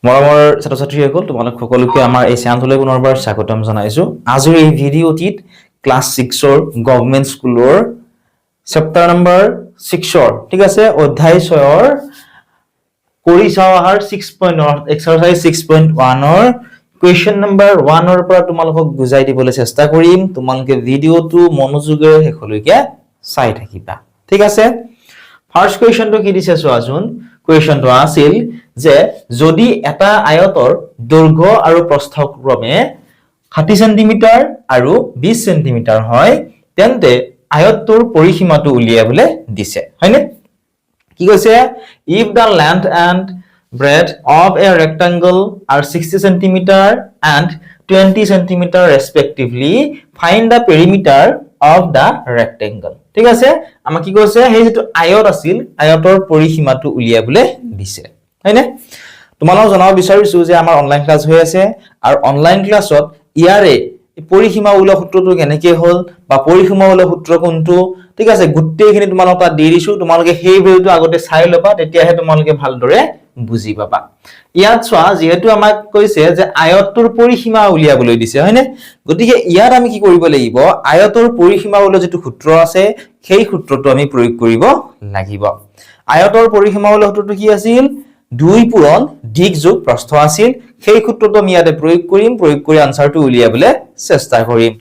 মৰমৰ ছাত্ৰ-ছাত্ৰীসকল তোমালোক সকলোকে আমাৰ এই চেনেললৈ পুনৰবাৰ স্বাগতম জনাইছো। আজিৰ এই ভিডিঅ'টিত ক্লাছ 6ৰ গভৰ্ণমেণ্ট স্কুলৰ চেপ্টাৰ নম্বৰ 6ৰ ঠিক আছে অধ্যায় 6ৰ কৰি চাও আহাৰ 6.1 এক্সাৰসাইজ 6.1ৰ কুৱেশ্যন নম্বৰ 1ৰ পৰা তোমালোকক বুজাই দিবলৈ চেষ্টা কৰিম। তোমালোকে ভিডিঅ'টো মনোযোগেৰে শেষলৈকে চাই থাকিবা ঠিক আছে। ফাৰ্স্ট কুৱেশ্যনটো কি দিছে চোৱাচোন। কুৱেশ্যনটো আছিল যে যদি এটা আয়তৰ দৈৰ্ঘ্য আৰু প্ৰস্থ ক্ৰমে 60 সেন্টিমিটাৰ আৰু 20 সেন্টিমিটাৰ হয় তেন্তে আয়তটোৰ পৰিসীমাটো উলিয়াবলৈ দিছে হয়নে। কি কৈছে if the length and breadth of a rectangle are 60 centimeter and 20 centimeter respectively find the perimeter of the rectangle ঠিক আছে। আমাক কি কৈছে সেই যেটো আয়ত আছিল আয়তৰ পৰিসীমাটো উলিয়াবলৈ দিছে হয়নে। তোমালোক জনাব বিচাৰিছো যে আমাৰ অনলাইন ক্লাছ হৈ আছে আৰু অনলাইন ক্লাছত ইয়াৰে পৰিসীমা উলিওৱা সূত্ৰটো কেনেকৈ হ'ল বা পৰিসীমা উলিওৱা সূত্ৰ কোনটো ঠিক আছে গোটেইখিনি তোমালোক তাত দি দিছো। তোমালোকে সেই ভিডিওটো আগতে চাই লবা তেতিয়াহে তোমালোকে ভালদৰে বুজি পাবা। ইয়াত চোৱা যেহেতু আমাক কৈছে যে আয়তৰ পৰিসীমা উলিয়াবলৈ দিছে হয়নে, গতিকে ইয়াত আমি কি কৰিব লাগিব আয়তৰ পৰিসীমা উলিওৱা যেটো সূত্ৰ আছে সেই সূত্ৰটো আমি প্ৰয়োগ কৰিব লাগিব। আয়তৰ পৰিসীমা উলিওৱা সূত্ৰটো কি আছিল 2 পূৰণ দিক যোগ প্ৰস্থ আছিল। সেই সূত্ৰটো আমি ইয়াতে প্ৰয়োগ কৰিম, প্ৰয়োগ কৰি আনসাৰটো উলিয়াবলৈ চেষ্টা কৰিম।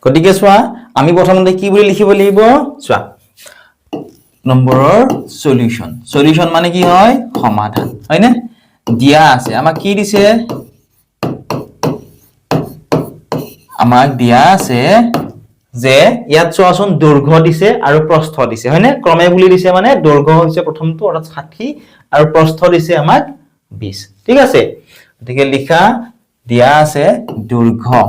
গতিকে চোৱা আমি প্ৰথমতে কি বুলি লিখিব লাগিব চোৱা নম্বৰৰ সলিউশন। সলিউশন মানে কি হয় সমাধান হয়নে। দিয়া আছে আমাক কি দিছে আমাক দিয়া আছে যে ইয়াত চোৱাচোন দৈৰ্ঘ্য দিছে আৰু প্ৰস্থ দিছে হয়নে। ক্ৰমে বুলি দিছে মানে দৈৰ্ঘ্য হৈছে প্ৰথমটো অৰ্থাৎ 60 আৰু প্ৰস্থ দিছে আমাক 20 ঠিক আছে। গতিকে লিখা দিয়া আছে দৈৰ্ঘ্য।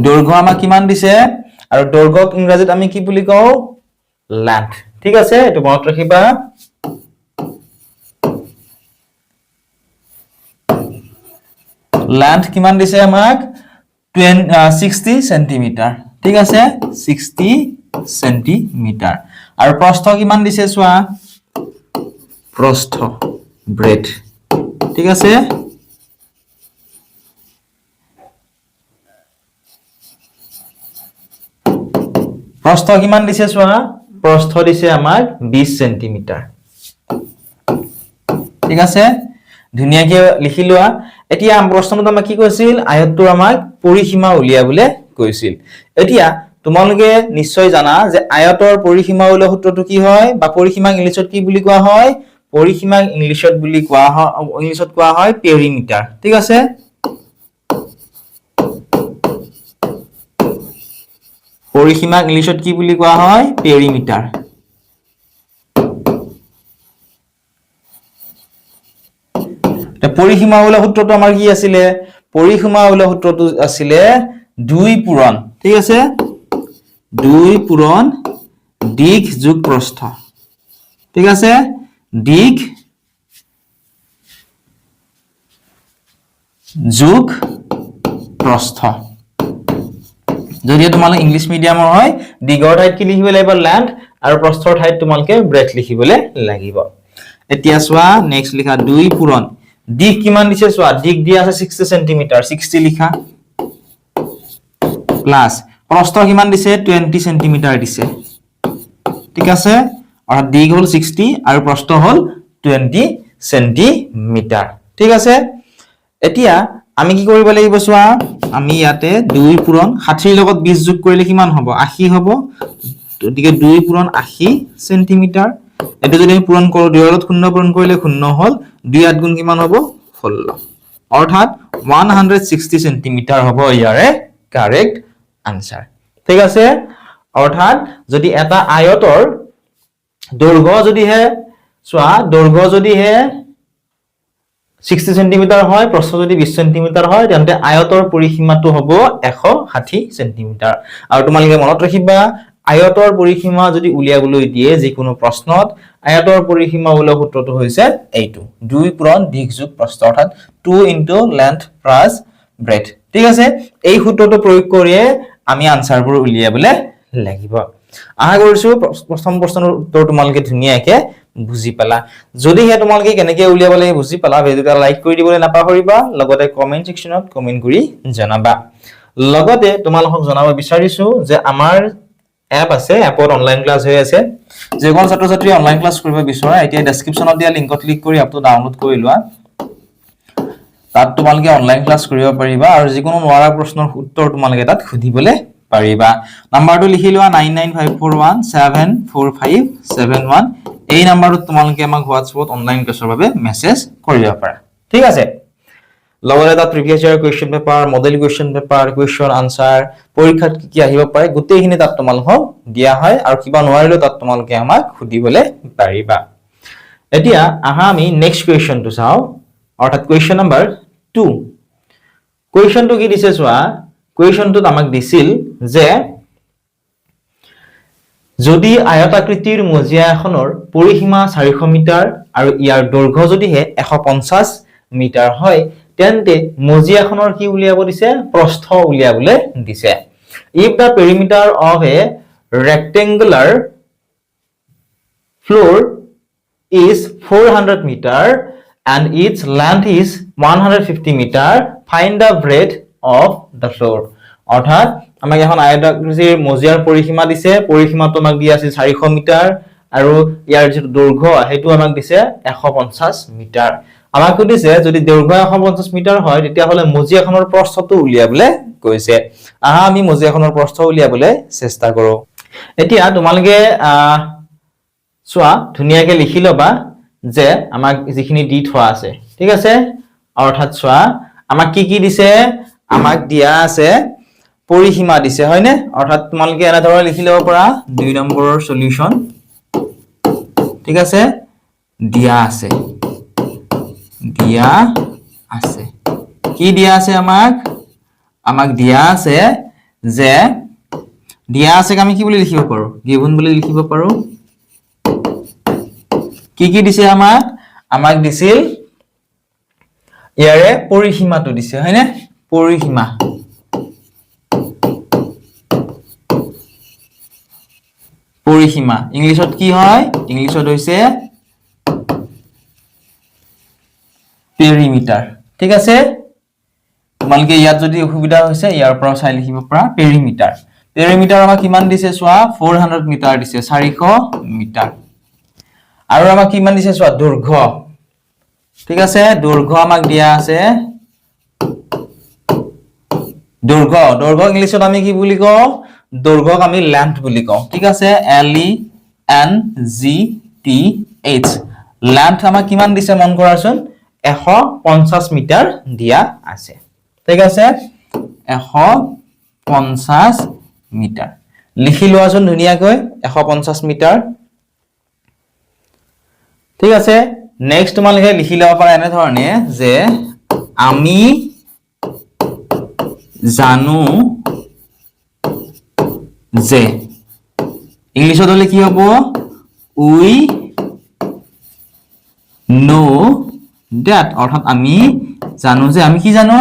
দৈৰ্ঘ্য আমাক কিমান দিছে আৰু দৈৰ্ঘ্যক ইংৰাজীত আমি কি বুলি কওঁ লেন্থ ঠিক আছে। এটো মনত ৰাখিবা। লেন্থ কিমান দিছে আমাক 60 সেন্টিমিটাৰ ঠিক আছে 60 সেন্টিমিটাৰ আৰু প্ৰস্থ কিমান দিছে চোৱা প্ৰস্থ ব্ৰেড ঠিক আছে। প্ৰস্থ কিমান দিছে চোৱা প্ৰস্থ দিছে আমাক 20 সেন্টিমিটাৰ ঠিক আছে। ধুনিয়াকে লিখি লোৱা। এতিয়া প্ৰশ্নটো আমাক কি কৈছিল আয়তটোৰ আমাক পৰিসীমা উলিয়াবলৈ কৈছিল। এতিয়া তোমালোকে নিশ্চয় জানা যে আয়তৰ পৰিসীমা উলিওৱা সূত্ৰটো কি হয় বা পৰিসীমাক ইংলিছত কি বুলি কোৱা হয় পৰিসীমাক ইংলিছত কোৱা হয় পেৰিমিটাৰ ঠিক আছে। পৰিসীমাক ইংলিছত কি বুলি কোৱা হয় পেৰিমিটাৰ। পৰিসীমা উলিওৱা সূত্ৰটো আমাৰ কি আছিলে পৰিসীমা উলিওৱা সূত্ৰটো আছিলে 2 পূৰণ ঠিক আছে 2 পূৰণ দিক যোগ প্ৰস্থ ঠিক আছে। দিক যোগ প্ৰস্থ। যদি তোমালোক ইংলিশ মিডিয়ামৰ হয় দিগৰ ঠাইত কি লিখিব লাগিব লেন্থ আৰু প্ৰস্থৰ ঠাইত তোমালোকে ব্ৰেথ লিখিবলৈ লাগিব। এতিয়া চোৱা নেক্সট লিখা 2 পূৰণ দিক কিমান দিছে চোৱা দিক দিয়া আছে 60 সেন্টিমিটাৰ 60 লিখা প্লাস প্ৰস্থ কিমান দিছে 20 সেন্টিমিটাৰ দিছে ঠিক আছে। অৰ্থাৎ দিক হল 60 আৰু প্ৰস্থ হল 20 সেন্টিমিটাৰ ঠিক আছে। এতিয়া আমি কি কৰিব লাগিব চোৱা আমি ইয়াতে 2 পূৰণ 60 লগত 20 যোগ কৰিলে কিমান হ'ব 80 হ'ব। গতিকে 2 পূৰণ 80 সেন্টিমিটাৰ। এটো যদি আমি পূৰণ কৰো 2 লগত 0 পূৰণ কৰিলে 0 হ'ল 2 8 গুণ কিমান হ'ব 16 অৰ্থাৎ 160 সেন্টিমিটাৰ হ'ব ইয়াৰে কাৰেক্ট আনসাৰ ঠিক আছে। অৰ্থাৎ যদি এটা আয়তৰ দৈৰ্ঘ্য যদিহে চোৱা দৈৰ্ঘ্য যদিহে 60 সেন্টিমিটাৰ হয় প্ৰস্থ যদি 20 সেন্টিমিটাৰ হয় তেন্তে আয়তৰ পৰিসীমাটো হ'ব 160 সেন্টিমিটাৰ। আৰু তোমালোকে মনত ৰাখিবা আয়তৰ পৰিসীমা যদি উলিয়াবলৈ দিয়ে যিকোনো প্ৰশ্নত আয়তৰ পৰিসীমা উলিওৱা সূত্ৰটো হৈছে এইটো 2 পূৰণ দিক যোগ প্ৰস্থ অৰ্থাৎ 2 into length plus breadth ঠিক আছে। এই সূত্ৰটো প্ৰয়োগ কৰি আমি আনসাৰবোৰ উলিয়াবলৈ লাগিব। আশা কৰিছো প্ৰথম প্ৰশ্নৰ উত্তৰ তোমালোকে ধুনিয়াকে বুজি পালা যদি হে তোমালোকে কেনেকৈ উলিয়াব লাগে বুজি পালা ভিডিওটা লাইক কৰি দিবলৈ নাপাহৰিবা লগতে কমেন্ট সেকশনত কমেন্ট কৰি জনাবা লগতে তোমালোকক জনাব বিচাৰিছো যে আমাৰ এপ আছে এপত অনলাইন ক্লাছ হৈ আছে যেকোনো ছাত্ৰ ছাত্ৰী অনলাইন ক্লাছ কৰিব বিচৰা এতিয়া ডেসক্ৰিপচনত দিয়া লিংকত ক্লিক কৰি এপটো ডাউনলোড কৰি লোৱা তাত তোমালোকে অনলাইন ক্লাছ কৰিব পাৰিবা আৰু যিকোনো নোৱাৰা প্ৰশ্নৰ উত্তৰ তোমালোকে তাত খুদিবলৈ পাৰিবা নাম্বাৰটো লিখি লোৱা 9954174571 এই নাম্বাৰটোত তোমালোকে আমাক WhatsAppত অনলাইন ক্লাছৰ বাবে মেছেজ কৰিব পাৰা ঠিক আছে লগতে তাত previous year question paper model question paper question answer পৰীক্ষাত কি আহিব পাৰে গোটেইখিনি তাত তোমালোকক দিয়া হয় আৰু কিবা নোৱাৰিলে তাত তোমালোকে আমাক খুদিবলৈ পাৰিবা এতিয়া আহা আমি নেক্সট কোৱেশ্চনটো চাও অৰ্থাৎ কোৱেশ্চন নম্বৰ 2 কোৱেশ্চনটো কি দিছে চোৱা কোৱেশ্চনটোত আমাক দিছিল যে যদি আয়তাকৃতিৰ মজিয়া এখনৰ পৰিসীমা 400 মিটাৰ আৰু ইয়াৰ দৈৰ্ঘ্য যদিহে 150 মিটাৰ হয় তেন্তে মজিয়াখনৰ কি উলিয়াব দিছে প্ৰস্থ উলিয়াবলৈ দিছে if the perimeter of a rectangular floor is 400 meter and its length is 150 meter find the breadth of the floor অৰ্থাৎ আমাক এখন আয়তাকৃতিৰ মজিয়াৰ পৰিসীমা দিছে পৰিসীমাটো আমাক দিয়া আছে 400 মিটাৰ আৰু ইয়াৰ যে দৈৰ্ঘ্য হেতু আমাক দিছে 150 মিটাৰ আমাক কৈছে যদি দৈৰ্ঘ্য 150 মিটাৰ হয় তেতিয়া হলে মজিয়াখনৰ প্ৰস্থটো উলিয়াবলৈ কৈছে আহা আমি মজিয়াখনৰ প্ৰস্থ উলিয়াবলৈ চেষ্টা কৰো এতিয়া তোমালোকে চোৱা ধুনিয়াকে লিখি লবা যে আমাক যিখিনি দি থোৱা আছে ঠিক আছে অৰ্থাৎ চোৱা আমাক কি দিছে আমাক দিয়া আছে পৰিসীমা দিছে হয়নে অৰ্থাৎ তোমালোকে এনে ধৰণে লিখি লব পৰা 2 নম্বৰৰ সলিউশন ঠিক আছে দিয়া আছে কি দিয়া আছে আমাক দিয়া আছে যে দিয়া আছে আমি কি বুলি লিখিব পাৰো গিভন বুলি লিখিব পাৰো কি দিছে আমাক দিছিল ইয়াৰে পৰিসীমাটো দিছে হয়নে পৰিসীমা ইংলিশত কি হয় ইংলিশত হৈছে পেৰিমিটাৰ ঠিক আছে তোমালোকে ইয়াত যদি অসুবিধা হৈছে ইয়াৰ পৰা চাই লিখিব পৰা পেৰিমিটাৰ আমাক কিমান দিছে চোৱা 400 মিটাৰ দিছে 400 মিটাৰ আৰু আমাক কিমান দিছে চোৱা দৈৰ্ঘ্য ঠিক আছে দৈৰ্ঘ্য আমাক দিয়া আছে দৈৰ্ঘ্য ইংলিশত আমি কি বুলি কওঁ দৈৰ্ঘ্যক আমি লেন্থ বুলি কওঁ ঠিক আছে LENGTH লেন্থ আমাক কিমান দিছে মন কৰাচোন 150 মিটাৰ দিয়া আছে ঠিক আছে 150 মিটাৰ লিখি লোৱাচোন ধুনিয়াকৈ 150 মিটাৰ ঠিক আছে নেক্সট তোমালোকে লিখি লব পাৰা এনে ধৰণে যে আমি জানো যে ইংলিশত হলে কি হ'ব উই নো দ্যাট অৰ্থাৎ আমি জানো যে আমি কি জানো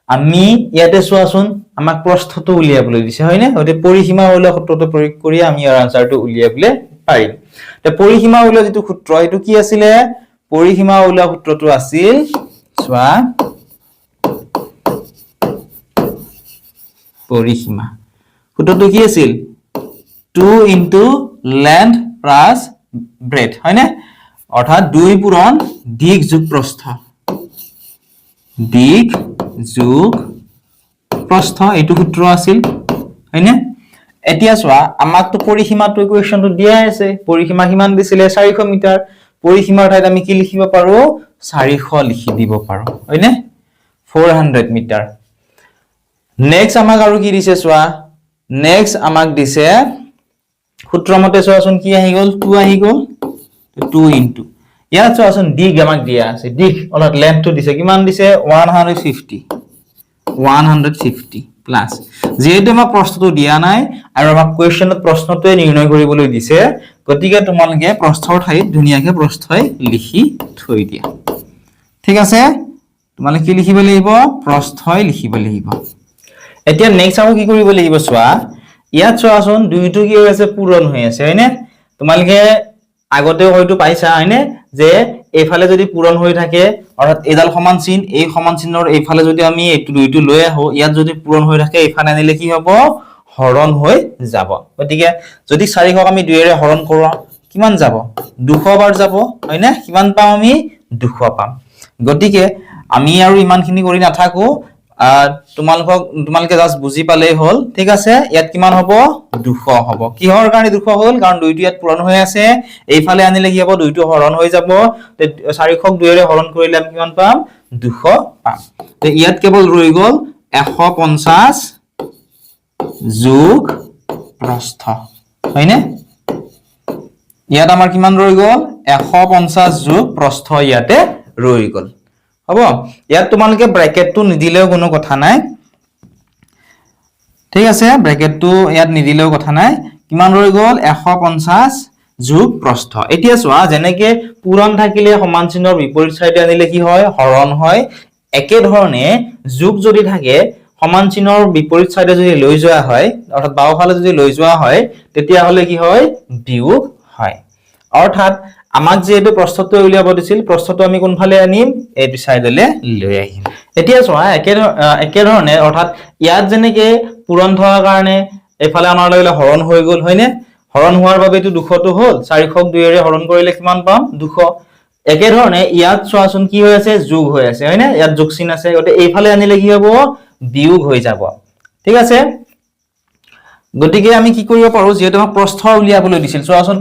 আমি ইয়াতে চোৱাচোন আমাক প্ৰস্থটো উলিয়াবলৈ দিছে হয়নে ওতে পৰিসীমা উলিয়া সূত্ৰটো প্ৰয়োগ কৰি আমি ইয়াৰ আনসাৰটো উলিয়াবলৈ পাৰিম তে পৰিসীমা উলিয়া যেটো সূত্ৰ এটো কি আছিল পৰিসীমা উলিয়া সূত্ৰটো আছিল চোৱা পৰিসীমা সূত্ৰটো কি আছিল 2 into length plus breadth হয়নে অৰ্থাৎ 2 পূৰণ দিক যোগ প্ৰস্থ এইটো সূত্ৰ আছিল হয়নে এতিয়া চোৱা আমাক তো পৰিসীমাটো ইকুৱেশনটো দিয়া আছে পৰিসীমা কিমান দিছিলে 400 মিটাৰ পৰিসীমাৰ ঠাইত আমি কি লিখিব পাৰো 400 লিখি দিব পাৰো হয়নে 400 মিটাৰ নেক্সট আমাক আৰু কি দিছে চোৱা নেক্সট আমাক দিছে সূত্ৰমতে চোৱাচোন কি আহি গল 2 আহি গল 2 into ইয়াত চোৱাচোন দিক আমাক দিয়া আছে দিক অৰ্থাৎ লেন্থটো দিছে কিমান দিছে 150 প্লাস যেহেতু আমাক প্ৰশ্নটো দিয়া নাই আৰু আমাক কোৱেশ্চনত প্ৰশ্নটোৱে নিৰ্ণয় কৰিবলৈ দিছে গতিকে তোমালোকে প্ৰশ্নৰ ঠাইত ধুনিয়াকে প্ৰশ্নই লিখি থৈ দিয়া ঠিক আছে তোমালোকে কি লিখিব লাগিব প্ৰশ্নই লিখিব লাগিব এতিয়া নেক্সট আমি কি কৰিব লাগিব চোৱা ইয়াত চোৱাচোন দুইটো কি হৈ আছে পূৰণ হৈ আছে হয়নে তোমালোকে আগতেও হয়তো পাইছা হয়নে যে এইফালে যদি পূৰণ হৈ থাকে অৰ্থাৎ এডাল সমান চিন এই সমান চিনৰ এইফালে যদি আমি এইটো দুইটো লৈ আহো ইয়াত যদি পূৰণ হৈ থাকে এইফালে আনিলে কি হ'ব হৰণ হৈ যাব গতিকে যদি 400 আমি 2 এৰে হৰণ কৰো কিমান যাব 200 বাৰ যাব হয়নে কিমান পাম আমি 200 পাম গতিকে আমি আৰু ইমানখিনি কৰি নাথাকো তোমালোকে জাস্ট বুজি পালেই হল ঠিক আছে ইয়াত কিমান হ'ব 200 হ'ব কিহৰ কাৰণে 200 হ'ল কাৰণ দুইটো ইয়াত পূৰণ হৈ আছে এইফালে আনিলে কি হ'ব দুইটো হৰণ হৈ যাব 400ক 2 এৰে হৰণ কৰিলে আমি কিমান পাম 200 পাম তে ইয়াত কেৱল ৰৈ গল 150 যোগ প্ৰস্থ হয়নে ইয়াত আমাৰ কিমান ৰৈ গল 150 যোগ প্ৰস্থ ইয়াতে ৰৈ গল হ'ব ইয়াত তোমালোকে ব্ৰ্যাকেটটো নিদিলেও কোনো কথা নাই ঠিক আছে ব্ৰ্যাকেটটো ইয়াত নিদিলেও কথা নাই কিমান ৰৈ গল 150 যোগ প্ৰস্থ এতিয়া চোৱা যেনেকে পূৰণ থাকিলে সমান চিনৰ বিপৰীত সাইডে আনিলে কি হয় হৰণ হয় একে ধৰণে যোগ যদি থাকে সমান চিনৰ বিপৰীত সাইডে যদি লৈ যোৱা হয় অৰ্থাৎ বাওফালে যদি লৈ যোৱা হয় তেতিয়া হলে কি হয় বিয়োগ হয় অৰ্থাৎ আমাক যে এটো প্ৰস্থটো উলিয়াব দিছিল প্ৰস্থটো আমি কোনফালে আনিম এইটো সাইডলে লৈ আহিম এতিয়া চোৱা একে ধৰণে অৰ্থাৎ ইয়াত যেনেকে পূৰণ থকাৰ কাৰণে এফালে আনাৰ লগে হৰণ হৈ গল হয়নে হৰণ হোৱাৰ বাবে এটো 200 টো হ'ল 400ক 2 এৰে হৰণ কৰিলে কিমান পাম 200 একে ধৰণে ইয়াত চোৱাচোন কি হৈ আছে যোগ হৈ আছে হয়নে ইয়াত যোগ চিন আছে গতে এইফালে আনিলে কি হ'ব বিয়োগ হৈ যাব ঠিক আছে গতিকে আমি কি কৰিব পাৰো যেহেতু আমাক প্ৰস্থ উলিয়াবলৈ দিছিল চোৱাচোন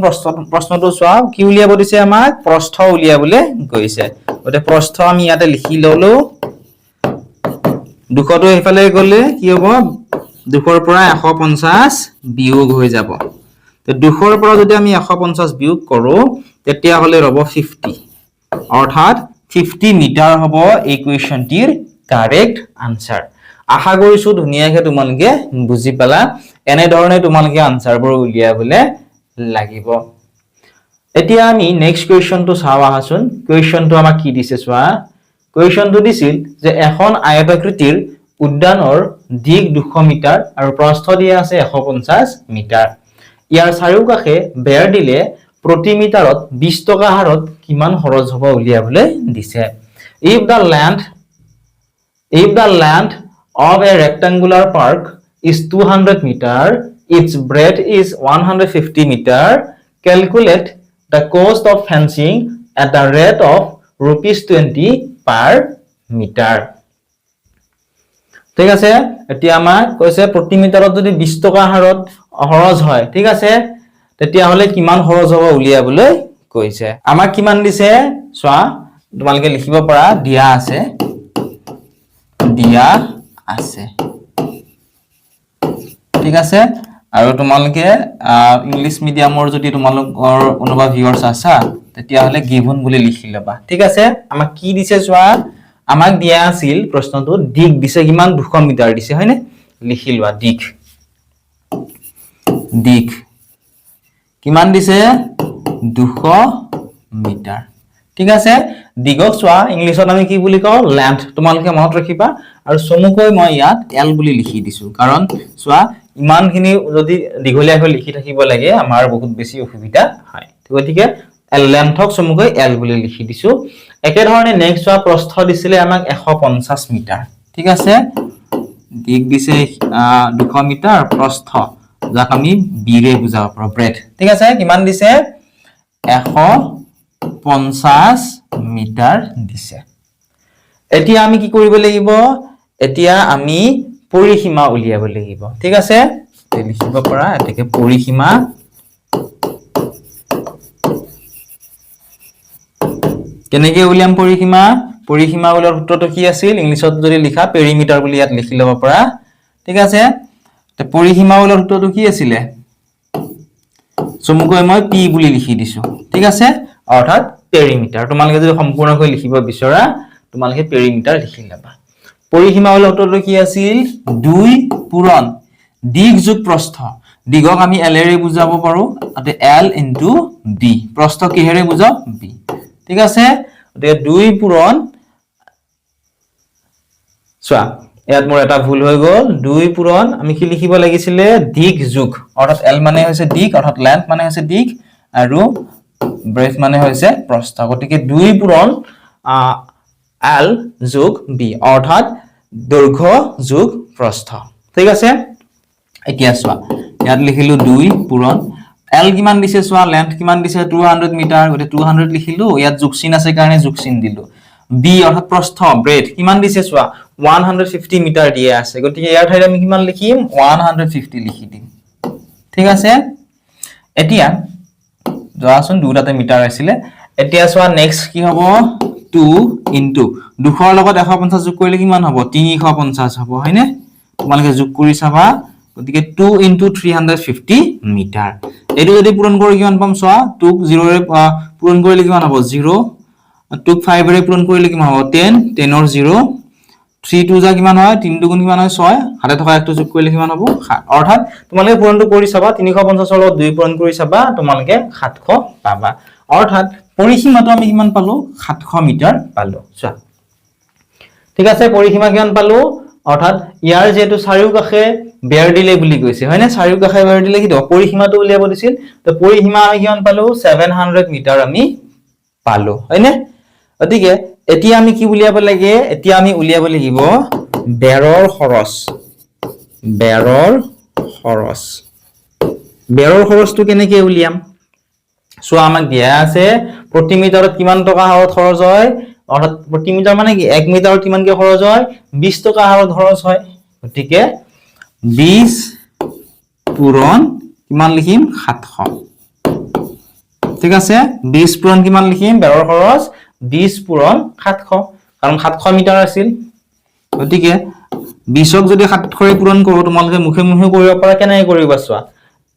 প্ৰশ্নটো চোৱা কি উলিয়াব দিছে আমাক প্ৰস্থ উলিয়াবলৈ গৈছে গতে প্ৰস্থ আমি ইয়াতে লিখি ললো 200 টো এইফালে গলে কি হ'ব 200 ৰ পৰা 150 বিয়োগ হৈ যাব তে 200 ৰ পৰা যদি আমি 150 বিয়োগ কৰো তেতিয়া হলে ৰব 50 অৰ্থাৎ 50 মিটাৰ হ'ব এই কুৱেশ্যনটিৰ কাৰেক্ট আনসাৰ আশা কৰিছো ধুনিয়াকে তোমালোকে বুজি পালা এনে ধৰণে তোমালোকে আনসাৰবোৰ উলিয়াবলে লাগিব এতিয়া আমি নেক্সট কুৱেশ্যনটো চাও আহাচোন কুৱেশ্যনটো আমাক কি দিছে চোৱা কুৱেশ্যনটো দিছিল যে এখন আয়তাকৃতিৰ উদ্যানৰ দিক 200 মিটাৰ আৰু প্ৰস্থ দিয়া আছে 150 মিটাৰ ইয়াৰ চাৰিওকাষে বেৰ দিলে প্ৰতি মিটাৰত 20 টকা হাৰত কিমান খৰচ হ'ব উলিয়াবলৈ দিছে if the length of a rectangular park is 200 meter its breadth is 150 meter calculate the cost of fencing at the rate of ₹20 per meter ঠিক আছে এতিয়া আমাক কৈছে প্ৰতি মিটাৰত যদি 20 টকা হাৰত খৰচ হয় ঠিক আছে তেতিয়া হলে কিমান খৰচ হ'ব উলিয়াবলৈ কৈছে আমাক কিমান দিছে চোৱা তোমালোকে লিখিব পৰা দিয়া আছে ঠিক আছে আৰু তোমালোকে ইংলিশ মিডিয়ামৰ যদি তোমালোকৰ কোনোবা ভিউয়াৰ্স আছা তেতিয়া হলে গিভন বুলি লিখি লবা ঠিক আছে আমাক কি দিছে চোৱা আমাক দিয়া আছিল প্ৰশ্নটো দিক দিছে কিমান 200 মিটাৰ দিছে হয়নে লিখি লোৱা দিক কিমান দিছে 200 মিটাৰ ঠিক আছে দিগক চোৱা ইংলিশত আমি কি বুলি কও লেন্থ তোমালোকে মনত ৰাখিবা আৰু চমুকৈ মই ইয়াত এল বুলি লিখি দিছো কাৰণ চোৱা ইমানখিনি যদি দীঘলীয়া হৈ লিখি থাকিব লাগে আমাৰ বহুত বেছি অসুবিধা হয় গতিকে লেন্থক চমুকৈ এল বুলি লিখি দিছো একে ধৰণে নেক্সট চোৱা প্ৰস্থ দিছিলে আমাক 150 মিটাৰ ঠিক আছে দিক দিছে 200 মিটাৰ প্ৰস্থ যাক আমি বিৰে বুজাব পাৰো ব্ৰেড ঠিক আছে কিমান দিছে 150 মিটাৰ দিছে এতিয়া আমি কি কৰিব লাগিব এতিয়া আমি পৰিসীমা উলিয়াব লাগিব ঠিক আছে লিখিব পৰা এটাকে পৰিসীমা কেনেকৈ উলিয়াম পৰিসীমা উলিয়াৰ সূত্ৰটো কি আছিল ইংলিশত যদি লিখা পেৰিমিটাৰ বুলি ইয়াত লিখি লব পৰা ঠিক আছে তে পৰিসীমা উলিয়াৰ সূত্ৰটো কি আছিল চমুকৈ মই p বুলি লিখি দিছো ঠিক আছে অৰ্থাৎ পেৰিমিটাৰ তোমালোকে যদি সম্পূৰ্ণকৈ লিখিব বিচৰা তোমালোকে পেৰিমিটাৰ লিখি লবা পৰিসীমা উলিয়াৰ সূত্ৰটো কি আছিল 2 পূৰণ দিক যোগ প্ৰস্থ দিগক আমি l এৰে বুজাব পাৰো অতে l * d প্ৰস্থ কিহেৰে বুজাও b ঠিক আছে অতে 2 পূৰণ চোৱা ইয়াত মোৰ এটা ভুল হৈ গল 2 পূৰণ আমি কি লিখিব লাগিছিল দিক যোগ অৰ্থাৎ l মানে হৈছে দিক অৰ্থাৎ লেন্থ মানে হৈছে দিক আৰু ব্ৰেথ মানে হৈছে প্ৰস্থ গতিকে 2 পূৰণ l যোগ b অৰ্থাৎ দৈৰ্ঘ্য যোগ প্ৰস্থ ঠিক আছে এতিয়া চোৱা ইয়াত লিখিলো 2 পূৰণ l কিমান দিছে চোৱা লেন্থ কিমান দিছে 200 মিটাৰ গতে 200 লিখিলো ইয়াত যোগ চিন আছে কাৰণে যোগ চিন দিলো b অৰ্থাৎ প্ৰস্থ ব্ৰেথ কিমান দিছে চোৱা 150 মিটাৰ দিয়া আছে গতিকে ইয়াৰ ঠাইত আমি কিমান লিখিম 150 লিখি দিম ঠিক আছে এতিয়া যোৱাচোন দুটাতে মিটাৰ আছিলে এতিয়া চোৱা নেক্সট কি হ'ব 2 ইনটু 200 ৰ লগত 150 যোগ কৰিলে কিমান হ'ব 350 হ'ব হয়নে তোমালোকে যোগ কৰি চাবা গতিকে 2 ইনটু 350 মিটাৰ এটো যদি পূৰণ কৰি কিমান পাম চোৱা 2 ক 0 ৰে পূৰণ কৰিলে কিমান হ'ব 0 2 ক 5 ৰে পূৰণ কৰিলে কিমান হ'ব 10 10 ৰ 0 3 2 যা কিমান হয় 3 2 গুণ কিমান হয় 6 হাতে থকা একটো যোগ কৰিলে কিমান হ'ব 7 অৰ্থাৎ তোমালোকে পূৰণটো কৰি চাবা 350 ৰ লগত 2 পূৰণ কৰি চাবা তোমালোকে 700 পাবা অৰ্থাৎ পৰিসীমাটো আমি কিমান পালো 700 মিটাৰ পালো চোৱা ঠিক আছে পৰিসীমা কিমান পালো অৰ্থাৎ ইয়াৰ যেটো চাৰিওকাষে বেৰ দিলে বুলি কৈছে হয়নে চাৰিওকাষে বেৰ দিলে কি হ'ব পৰিসীমাটো উলিয়াব দিছিল তো পৰিসীমা আমি কিমান পালো 700 মিটাৰ আমি পালো হয়নে গতিকে এতিয়া আমি কি উলিয়াব লাগে এতিয়া আমি উলিয়াব লাগিব বেৰৰ খৰচটো কেনেকৈ উলিয়াম সো আমাক দিয়া আছে প্ৰতি মিটাৰত কিমান টকা হাৰত খৰচ হয় অৰ্থাৎ প্ৰতি মিটাৰ মানে কি 1 মিটাৰত কিমান কে খৰচ হয় 20 টকা হাৰত খৰচ হয় গতিকে 20 পূৰণ কিমান লিখিম 700 ঠিক আছে 20 পূৰণ কিমান লিখিম বেৰৰ খৰচ 20 পূৰণ 700 কাৰণ 700 মিটাৰ আছিল গতিকে 20 ক যদি 700 ৰে পূৰণ কৰো তোমালোকে মুখে মুখে কৰিব পাৰা কেনে কৰিবা চোৱা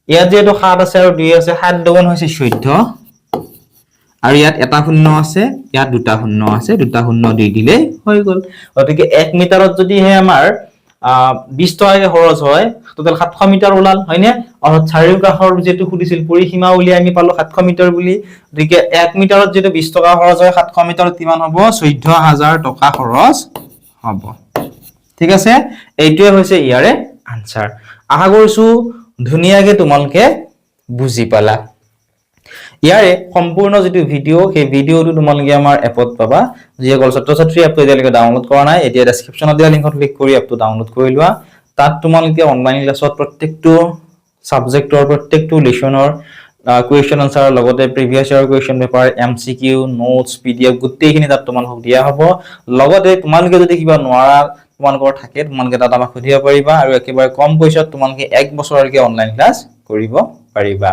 ইয়াত যেটো 7 আছে আৰু 2 আছে 7 দুগুণ হৈছে 14 আৰু ইয়াত এটা শূন্য আছে ইয়াত দুটা শূন্য আছে দুটা শূন্য দি দিলে হৈ গল গতিকে 1 মিটাৰত যদি হে আমাৰ 20 টকাকে খৰচ হয় টোটাল 700 মিটাৰ ওলাল হয়নে অৰ্থাৎ চাৰিওকাষৰ যেটো খুদিছিল পৰিসীমা উলিয়াই আমি পালো 700 মিটাৰ বুলি গতিকে 1 মিটাৰত যেটো 20 টকা খৰচ হয় 700 মিটাৰত কিমান হ'ব 14000 টকা খৰচ হ'ব ঠিক আছে এইটোৱে হৈছে ইয়াৰে আনসাৰ আশা কৰিছো ধুনিয়াকে তোমালকে বুজি পালা ইয়াৰে সম্পূৰ্ণ যেটো ভিডিও সেই ভিডিওটো তোমালকে আমাৰ এপত পাবা যিসকল ছাত্ৰ-ছাত্ৰী এপটো এতিয়ালৈকে ডাউনলোড কৰা নাই এতিয়া ডেসক্ৰিপচনত দিয়া লিংকত ক্লিক কৰি এপটো ডাউনলোড কৰি লোৱা তাত তোমালকে অনলাইন ক্লাছত প্ৰত্যেকটো সাবজেক্টৰ প্ৰত্যেকটো লেসনৰ কোৱেশ্চন আনসাৰৰ লগতে previous year question paper MCQ notes PDF গোটেইখিনি তাত তোমালক দিয়া হ'ব লগতে তোমালকে যদি কিবা নোৱাৰা তোমালকৰ থাকে তোমালকে তাত আমাক সুধিব পাৰিবা আৰু একেবাৰে কম পইচাত তোমালকে 1 বছৰলৈকে অনলাইন ক্লাছ কৰিব পাৰিবা